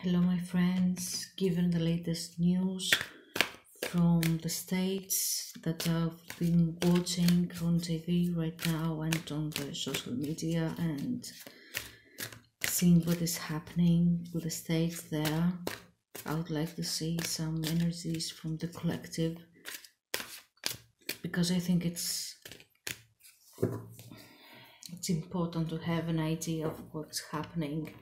Hello, my friends. Given the latest news from the States that I've been watching on TV right now and on the social media and seeing what is happening with the States there, I would like to see some energies from the collective, because I think it's important to have an idea of what's happening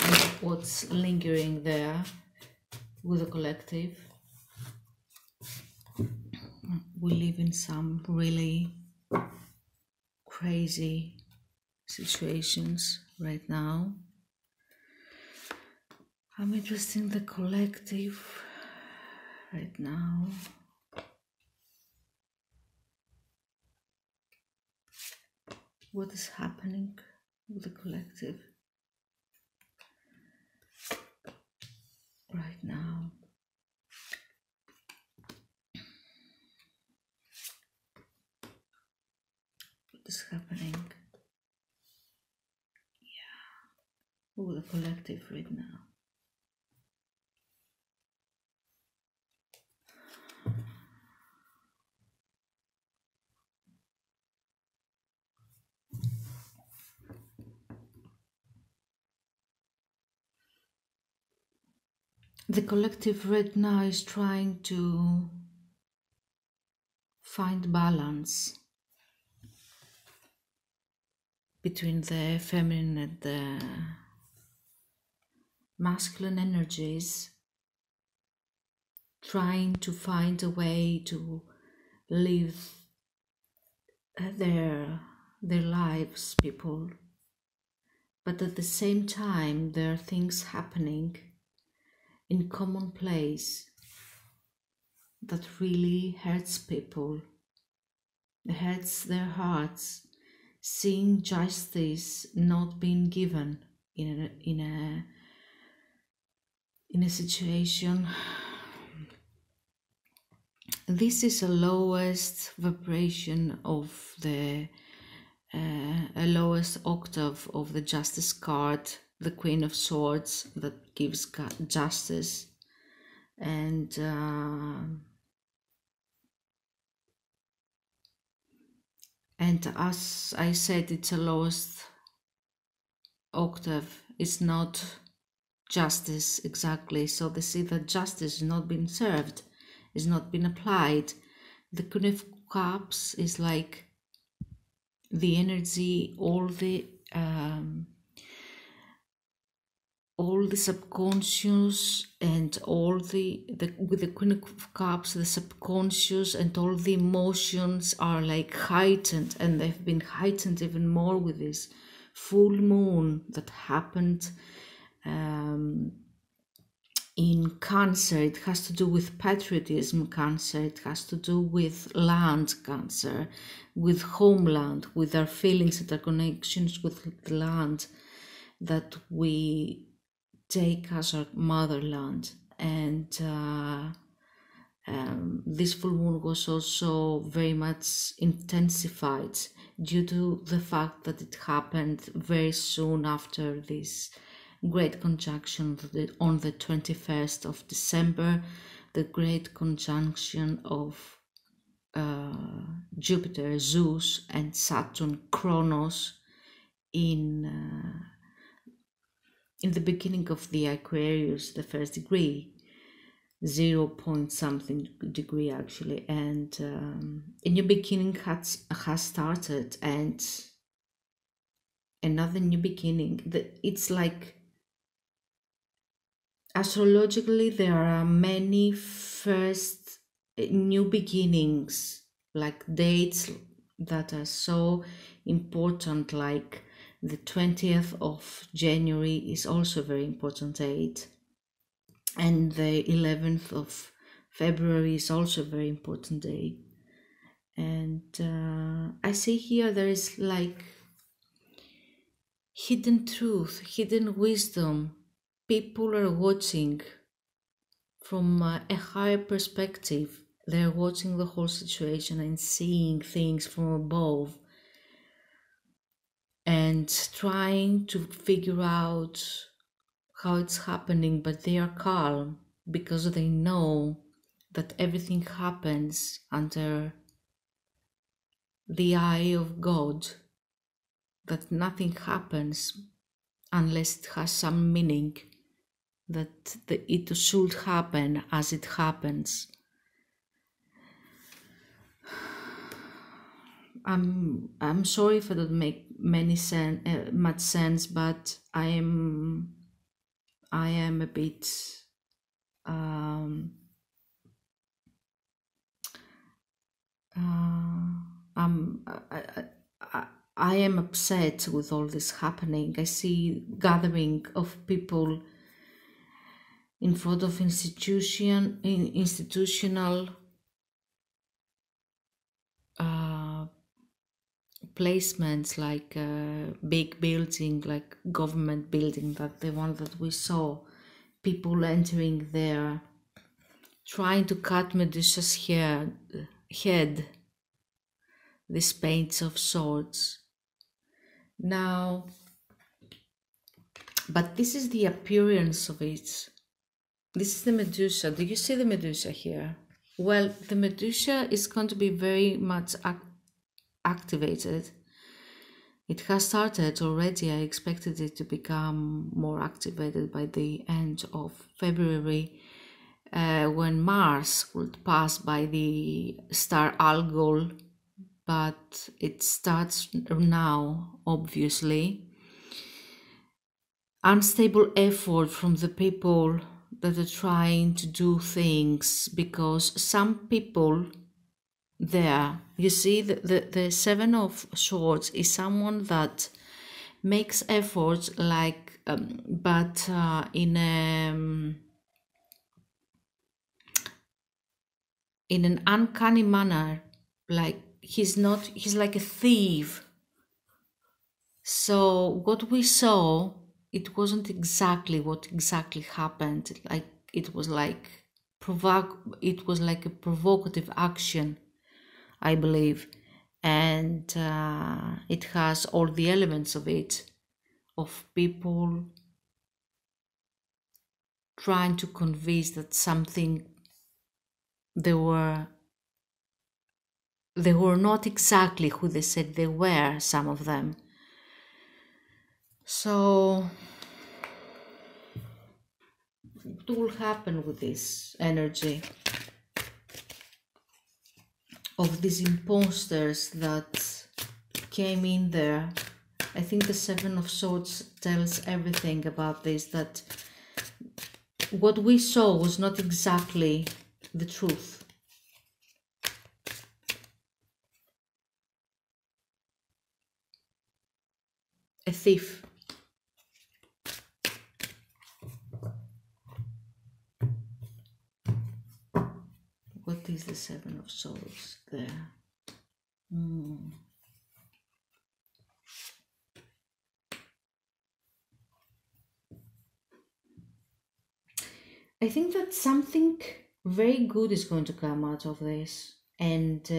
and what's lingering there with the collective. We live in some really crazy situations right now. I'm interested in the collective right now. What is happening with the collective right now? What is happening? With the collective right now. The collective right now is trying to find balance between the feminine and the masculine energies, trying to find a way to live their lives, people. But at the same time, there are things happening in commonplace that really hurts people. It hurts their hearts, seeing justice not being given in a situation. This is a lowest vibration of the a lowest octave of the justice card, the Queen of Swords, that gives justice, and as I said, it's a lowest octave. It's not justice exactly. So they see that justice is not being served, is not being applied. The Queen of Cups is like the energy, all the subconscious, and all the with the Queen of Cups, the subconscious and all the emotions are like heightened, and they've been heightened even more with this full moon that happened in Cancer. It has to do with patriotism, Cancer. It has to do with land, Cancer, with homeland, with our feelings and our connections with the land that we take as our motherland. And this full moon was also very much intensified due to the fact that it happened very soon after this great conjunction on the 21st of December, the great conjunction of Jupiter, Zeus, and Saturn, Kronos, in the beginning of the Aquarius, the first degree, 0 point something degree actually, and a new beginning has started, and another new beginning. It's like, astrologically, there are many first new beginnings, like dates that are so important, like the 20th of January is also a very important date, and the 11th of February is also a very important day. And I see here there is like hidden truth, hidden wisdom. People are watching from a higher perspective. They're watching the whole situation and seeing things from above and trying to figure out how it's happening, but they are calm because they know that everything happens under the eye of God, that nothing happens unless it has some meaning, that it should happen as it happens. I'm sorry if I don't make much sense, but I am a bit I am upset with all this happening. I see gathering of people in front of institutional placements, like big building, like government building, that the one that we saw, people entering there, trying to cut Medusa's head, this paints of swords. Now, but this is the appearance of it. This is the Medusa. Do you see the Medusa here? Well, the Medusa is going to be very much activated. It has started already. I expected it to become more activated by the end of February, when Mars would pass by the star Algol, but it starts now, obviously. Unstable effort from the people that are trying to do things, because some people there, you see, the Seven of Swords is someone that makes efforts, like but in an uncanny manner, like he's like a thief. So what we saw, it wasn't exactly what exactly happened. Like it was like a provocative action, I believe, and it has all the elements of it, of people trying to convince that something they were not exactly who they said they were, some of them. So what will happen with this energy of these imposters that came in there? I think the Seven of Swords tells everything about this, that what we saw was not exactly the truth. A thief. What is the Seven of Swords there? I think that something very good is going to come out of this, and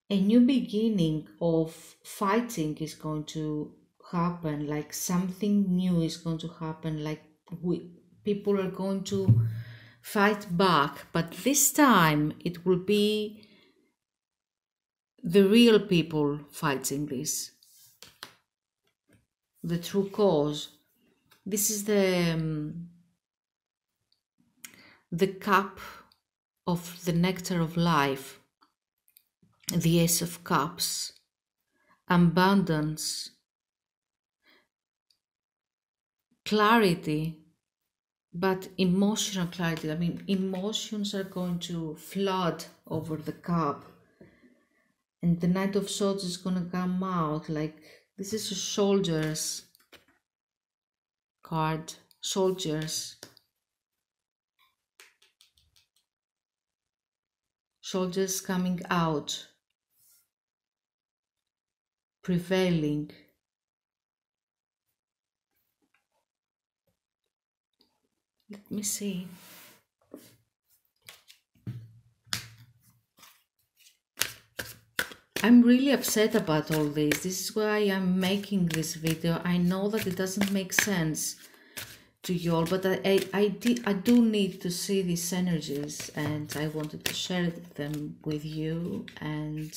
a new beginning of fighting is going to happen. Like something new is going to happen. Like people are going to fight back, but this time it will be the real people fighting this, the true cause. This is the cup of the nectar of life, the Ace of Cups, abundance, clarity, but emotional clarity. I mean, emotions are going to flood over the cup, and the Knight of Swords is going to come out. Like, this is a soldier's card. Soldiers coming out, prevailing. Let me see. I'm really upset about all this. This is why I'm making this video. I know that it doesn't make sense to you all, but I do need to see these energies, and I wanted to share them with you. And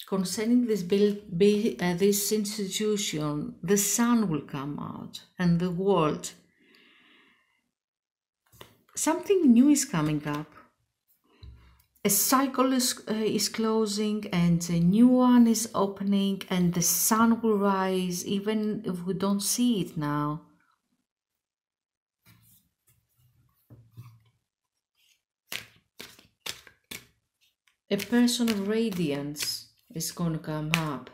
concerning this institution, the sun will come out, and the world. Something new is coming up. A cycle is closing, and a new one is opening, and the sun will rise, even if we don't see it now. A person of radiance is going to come up.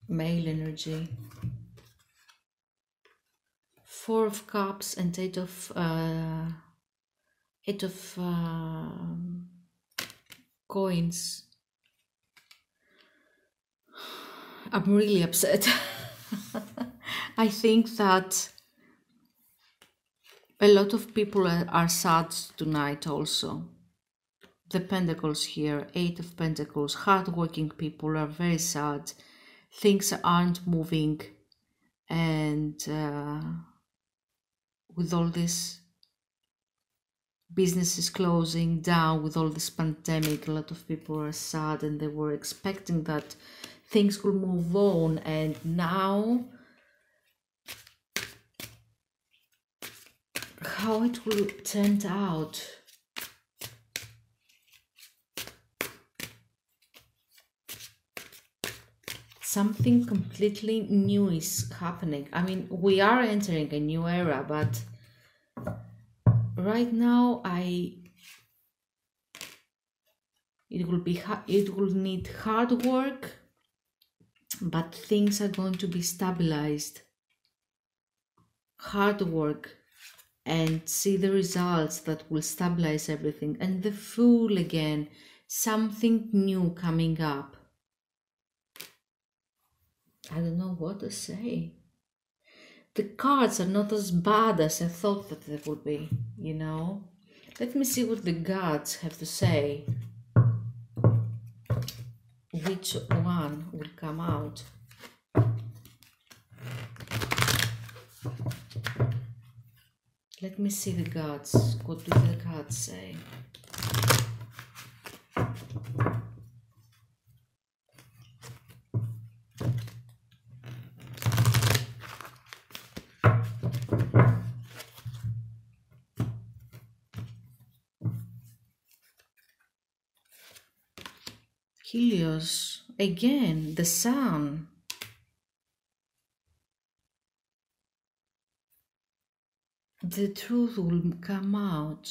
Male energy. Four of Cups and Eight of Coins. I'm really upset. I think that a lot of people are sad tonight also. The Pentacles here, Eight of Pentacles, hardworking people are very sad. Things aren't moving, and with all this businesses closing down, with all this pandemic, a lot of people are sad, and they were expecting that things will move on, and now how it will turn out. Something completely new is happening. I mean, we are entering a new era, but right now it will need hard work, but things are going to be stabilized. Hard work, and see the results that will stabilize everything. And the Fool again, something new coming up. I don't know what to say. The cards are not as bad as I thought that they would be, you know. Let me see what the gods have to say. Which one will come out? Let me see the gods. What do the gods say? Helios, again, the sun. The truth will come out.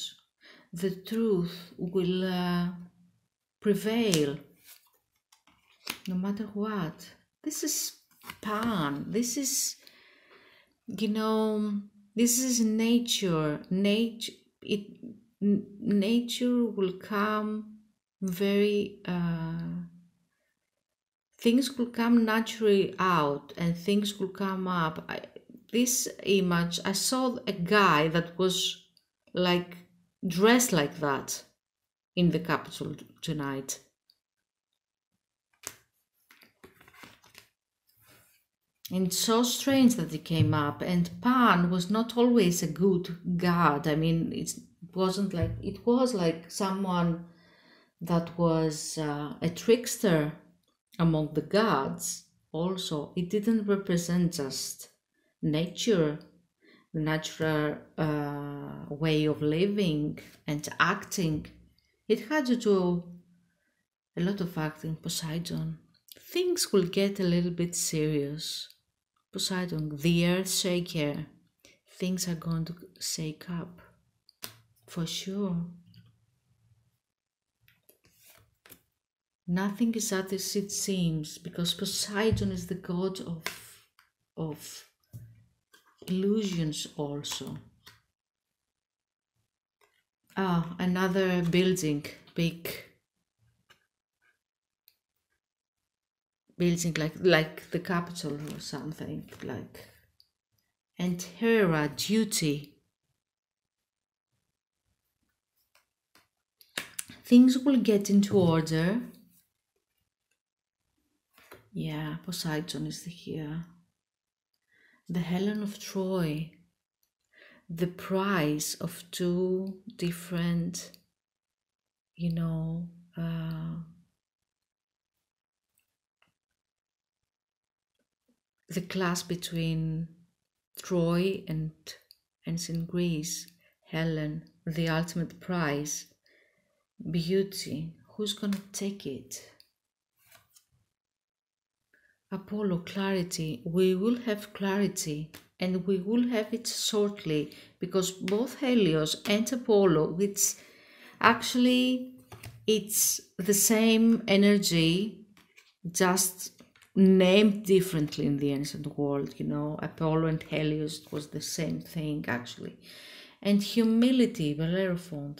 The truth will prevail, no matter what. This is Pan. This is, you know, this is nature. Nature will come very things will come naturally out, and things will come up. This image, I saw a guy that was like dressed like that in the capital tonight. And it's so strange that he came up. And Pan was not always a good god. I mean, it wasn't like, it was like someone that was a trickster among the gods. Also, it didn't represent just nature, the natural way of living and acting. It had to do a lot of acting. Poseidon. Things will get a little bit serious. Poseidon, the earth shaker. Things are going to shake up, for sure. Nothing is as it seems, because Poseidon is the god of illusions also. Ah, another building, big building, like the capital or something, like. And Hera, duty. Things will get into order. Yeah, Poseidon is here. The Helen of Troy. The price of two different, you know, the class between Troy and ancient Greece, Helen, the ultimate prize, beauty. Who's gonna take it? Apollo, clarity. We will have clarity, and we will have it shortly, because both Helios and Apollo, which actually it's the same energy, just named differently in the ancient world, you know. Apollo and Helios was the same thing actually. And humility, Bellerophon.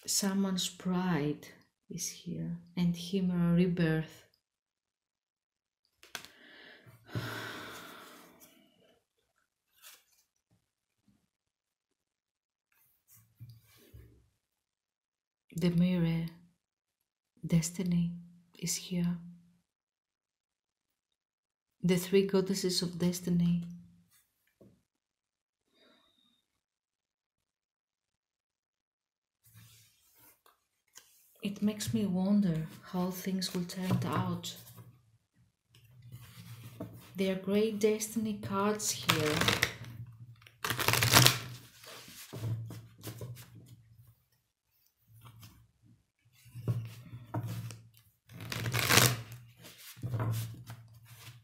Someone's pride is here, and Himera, rebirth. The mirror, destiny is here. The three goddesses of destiny. It makes me wonder how things will turn out. There are great destiny cards here.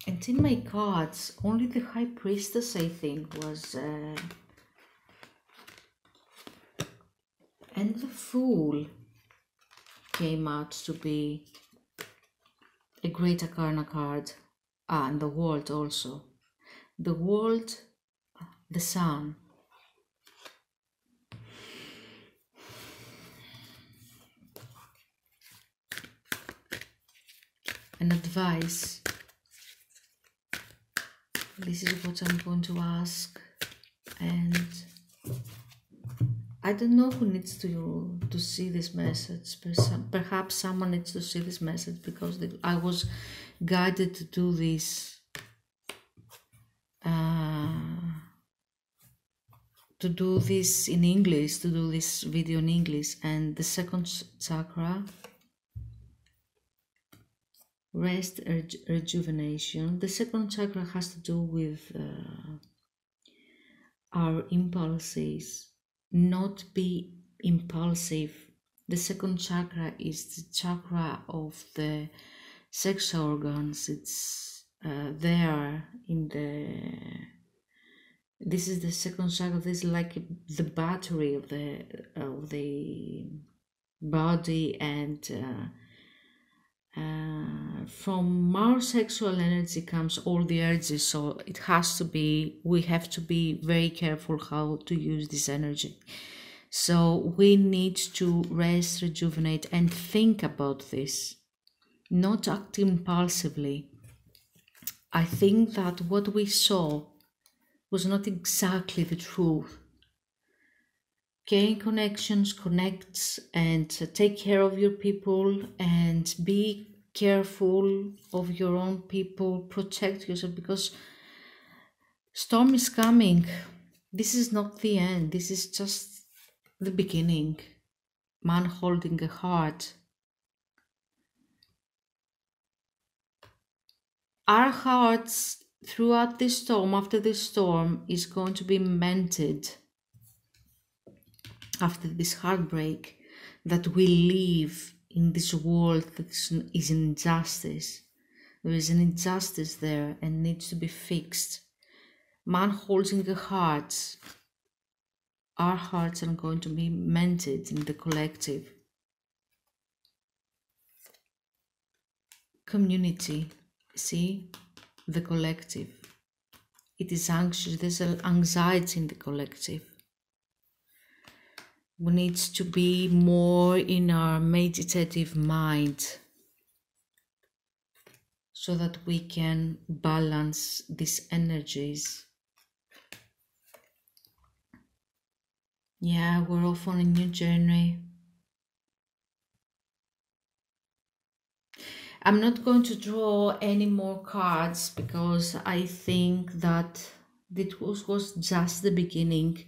And in my cards, only the High Priestess, I think, was... and the Fool came out to be a great Arcana card. Ah, and the World also. The World, the Sun. An advice. This is what I'm going to ask, and I don't know who needs to see this message. Perhaps someone needs to see this message, because I was guided to do this, in English, to do this video in English. And the second chakra, rest, rejuvenation. The second chakra has to do with our impulses, not be impulsive. The second chakra is the chakra of the sex organs. It's there in the... This is the second chakra. This is like the battery of the body, and from our sexual energy comes all the urges. So it has to be, we have to be very careful how to use this energy. So we need to rest, rejuvenate, and think about this, not act impulsively. I think that what we saw was not exactly the truth. Gain connections, connect, and take care of your people, and be careful of your own people. Protect yourself, because storm is coming. This is not the end. This is just the beginning. Man holding a heart. Our hearts throughout this storm, after this storm, is going to be mended. After this heartbreak that we live in this world that is injustice. There is an injustice there and needs to be fixed. Man holding the hearts. Our hearts are going to be mended in the collective. Community. See? the collective. It is anxious, there's anxiety in the collective. We need to be more in our meditative mind so that we can balance these energies. Yeah, we're off on a new journey. I'm not going to draw any more cards because I think that this was just the beginning.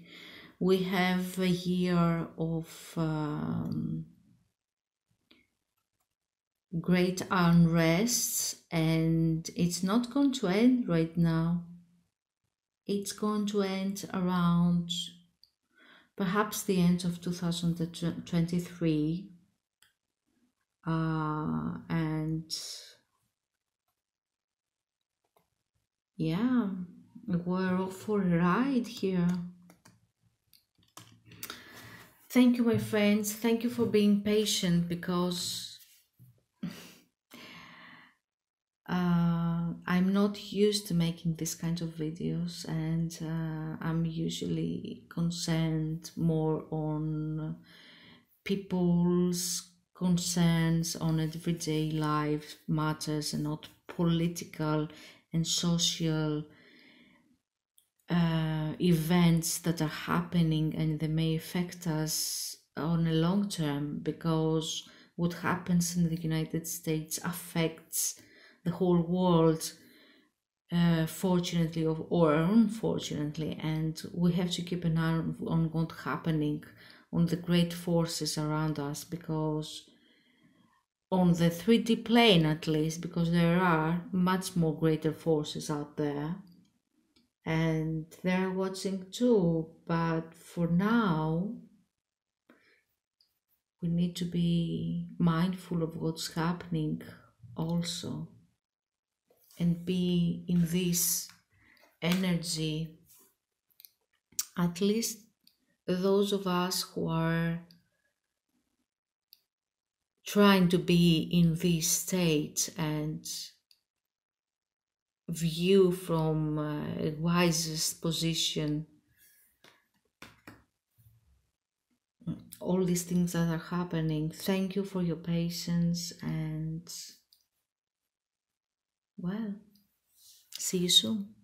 We have a year of great unrest, and it's not going to end right now. It's going to end around perhaps the end of 2023. And yeah, we're off for a ride here. Thank you, my friends. Thank you for being patient, because I'm not used to making this kind of videos, and I'm usually concerned more on people's concerns on everyday life matters and not political and social events that are happening, and they may affect us on a long term, because what happens in the United States affects the whole world, fortunately or unfortunately, and we have to keep an eye on what's happening on the great forces around us, because on the 3D plane at least, because there are much more greater forces out there and they're watching too. But for now, we need to be mindful of what's happening also, and be in this energy, at least those of us who are trying to be in this state and view from a wisest position all these things that are happening. Thank you for your patience, and well, see you soon.